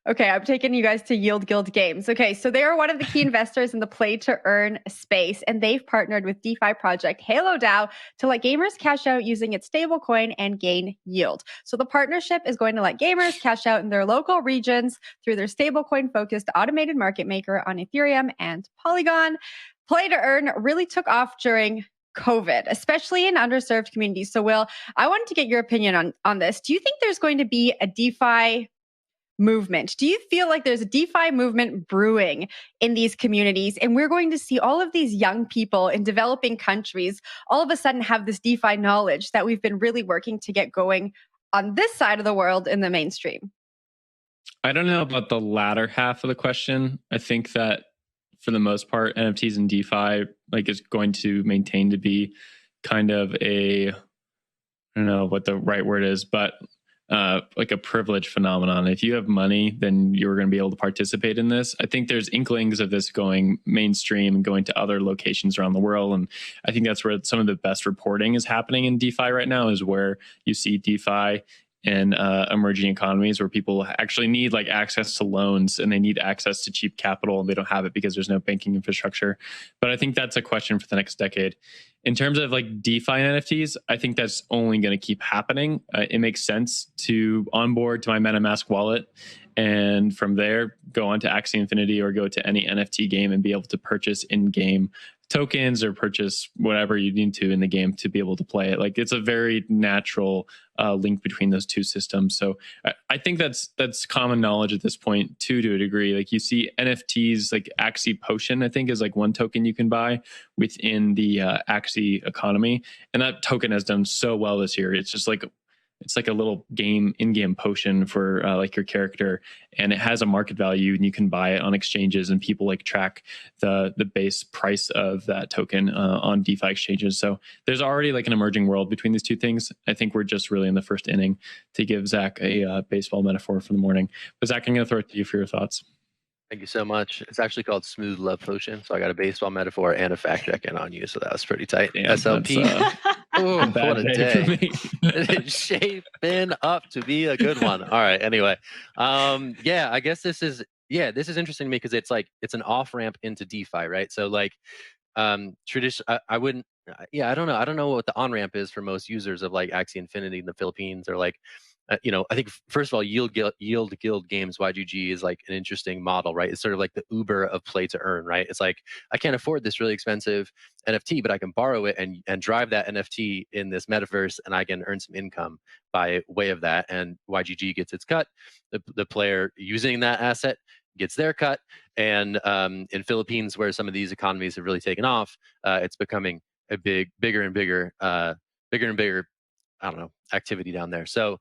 Okay, I'm taking you guys to Yield Guild Games. Okay, so they are one of the key investors in the play to earn space, and they've partnered with DeFi project HaloDAO to let gamers cash out using its stablecoin and gain yield. So the partnership is going to let gamers cash out in their local regions through their stablecoin-focused automated market maker on Ethereum and Polygon. Play to earn really took off during COVID, especially in underserved communities. So, Will, I wanted to get your opinion on this. Do you think there's going to be a DeFi movement? Do you feel like there's a DeFi movement brewing in these communities? And we're going to see all of these young people in developing countries all of a sudden have this DeFi knowledge that we've been really working to get going on this side of the world in the mainstream. I don't know about the latter half of the question. I think that for the most part, NFTs and DeFi is going to maintain to be kind of I don't know what the right word is, but like a privilege phenomenon. If you have money, then you're going to be able to participate in this. I think there's inklings of this going mainstream and going to other locations around the world. And I think that's where some of the best reporting is happening in DeFi right now, is where you see DeFi in emerging economies where people actually need access to loans and they need access to cheap capital, and they don't have it because there's no banking infrastructure. But I think that's a question for the next decade. In terms of DeFi NFTs, I think that's only going to keep happening. It makes sense to onboard to my MetaMask wallet, and from there go on to Axie Infinity or go to any NFT game and be able to purchase in-game tokens or purchase whatever you need to in the game to be able to play it. It's a very natural link between those two systems. So I think that's common knowledge at this point too, to a degree. You see NFTs like Axie Potion, I think, is one token you can buy within the Axie economy, and that token has done so well this year. It's just it's like a little in-game potion for your character, and it has a market value, and you can buy it on exchanges, and people track the base price of that token on DeFi exchanges. So there's already an emerging world between these two things. I think we're just really in the first inning, to give Zach a baseball metaphor for the morning. But Zach, I'm going to throw it to you for your thoughts. Thank you so much. It's actually called Smooth Love Potion. So I got a baseball metaphor and a fact check in on you. So that was pretty tight. Damn, SLP. Oh, what a day. It's shaping up to be a good one. All right. Anyway. Yeah, I guess this is interesting to me because it's an off ramp into DeFi, right? So tradition, I wouldn't, I don't know. I don't know what the on ramp is for most users of Axie Infinity in the Philippines, or I think first of all, Yield Guild Games, YGG, is an interesting model, right? It's sort of the Uber of play to earn, right? It's I can't afford this really expensive NFT, but I can borrow it and drive that NFT in this metaverse, and I can earn some income by way of that. And YGG gets its cut. The player using that asset gets their cut. And in Philippines, where some of these economies have really taken off, it's becoming a bigger and bigger, I don't know, activity down there. So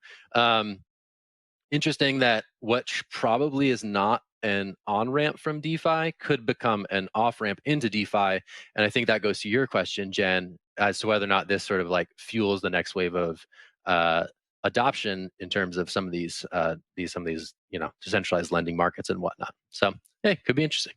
interesting that what probably is not an on-ramp from DeFi could become an off-ramp into DeFi. And I think that goes to your question, Jen, as to whether or not this sort of fuels the next wave of adoption in terms of some of these decentralized lending markets and whatnot. So, hey, could be interesting.